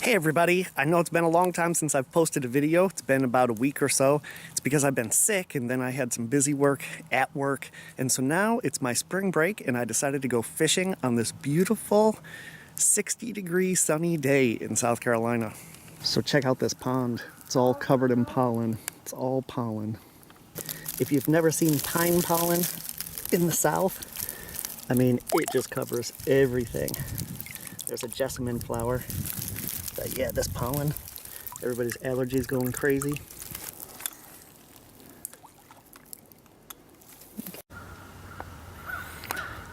Hey everybody, I know it's been a long time since I've posted a video. It's been about a week or so. It's because I've been sick and then I had some busy work at work. And so now it's my spring break and I decided to go fishing on this beautiful 60-degree sunny day in South Carolina. So check out this pond. It's all covered in pollen. It's all pollen. If you've never seen pine pollen in the South, I mean, it just covers everything. There's a jessamine flower. But yeah, this pollen, everybody's allergies going crazy.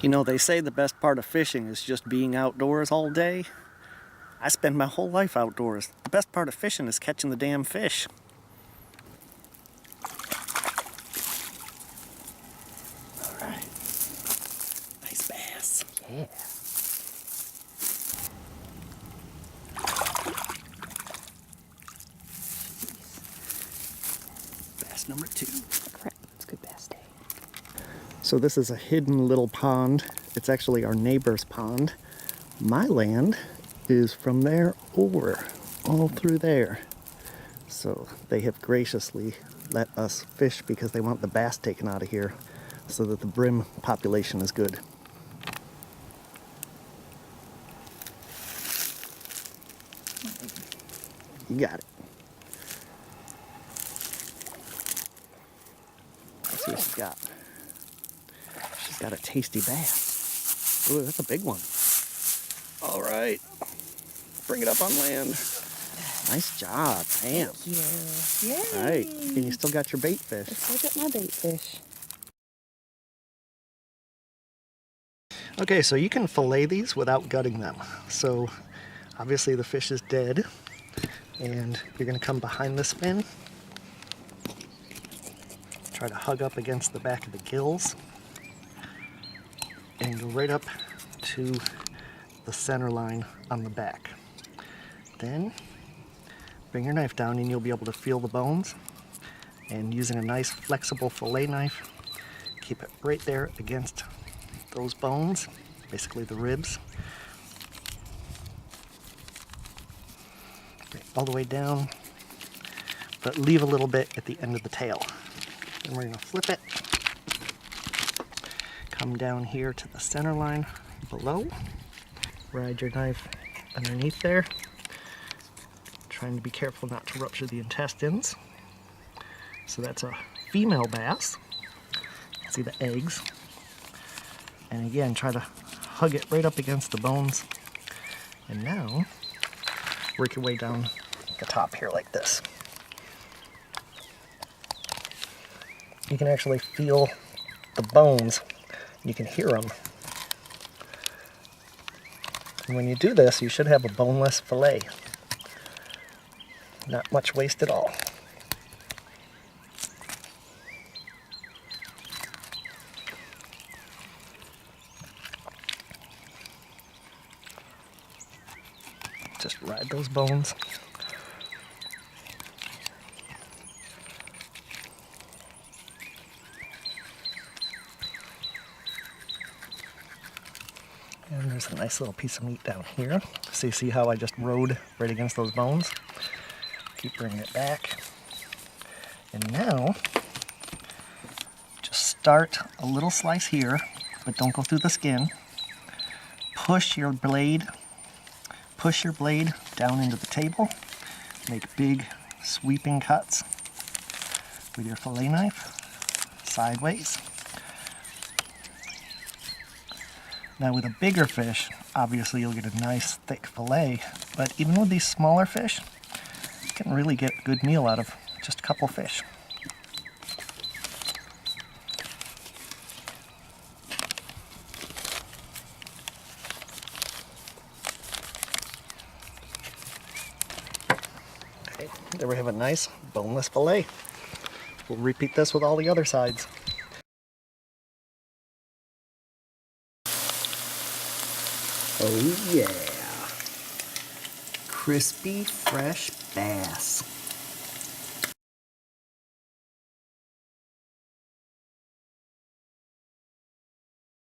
You know, they say the best part of fishing is just being outdoors all day. I spend my whole life outdoors. The best part of fishing is catching the damn fish. All right. Nice bass. Yeah. Number 2. Crap, it's a good bass day. So this is a hidden little pond. It's actually our neighbor's pond. My land is from there over, all through there. So they have graciously let us fish because they want the bass taken out of here so that the brim population is good. You got it. Let's see what she's got. She's got a tasty bass. Ooh, that's a big one. All right. Bring it up on land. Nice job. Bam. Thank you. Yay. All right. And you still got your bait fish. I still got my bait fish. Okay, so you can fillet these without gutting them. So obviously the fish is dead. And you're going to come behind this fin. Try to hug up against the back of the gills and go right up to the center line on the back. Then bring your knife down and you'll be able to feel the bones, and using a nice flexible fillet knife, keep it right there against those bones, basically the ribs. Right, all the way down, but leave a little bit at the end of the tail. And we're going to flip it, come down here to the center line below, ride your knife underneath there, trying to be careful not to rupture the intestines. So that's a female bass. See the eggs. And again, try to hug it right up against the bones. And now, work your way down the top here like this. You can actually feel the bones. You can hear them. And when you do this, you should have a boneless fillet. Not much waste at all. Just ride those bones. And there's a nice little piece of meat down here. So you see how I just rode right against those bones? Keep bringing it back. And now, just start a little slice here, but don't go through the skin. Push your blade down into the table. Make big sweeping cuts with your fillet knife, sideways. Now with a bigger fish, obviously you'll get a nice thick fillet, but even with these smaller fish, you can really get a good meal out of just a couple fish. Okay, there we have a nice boneless fillet. We'll repeat this with all the other sides. Oh yeah, crispy, fresh bass.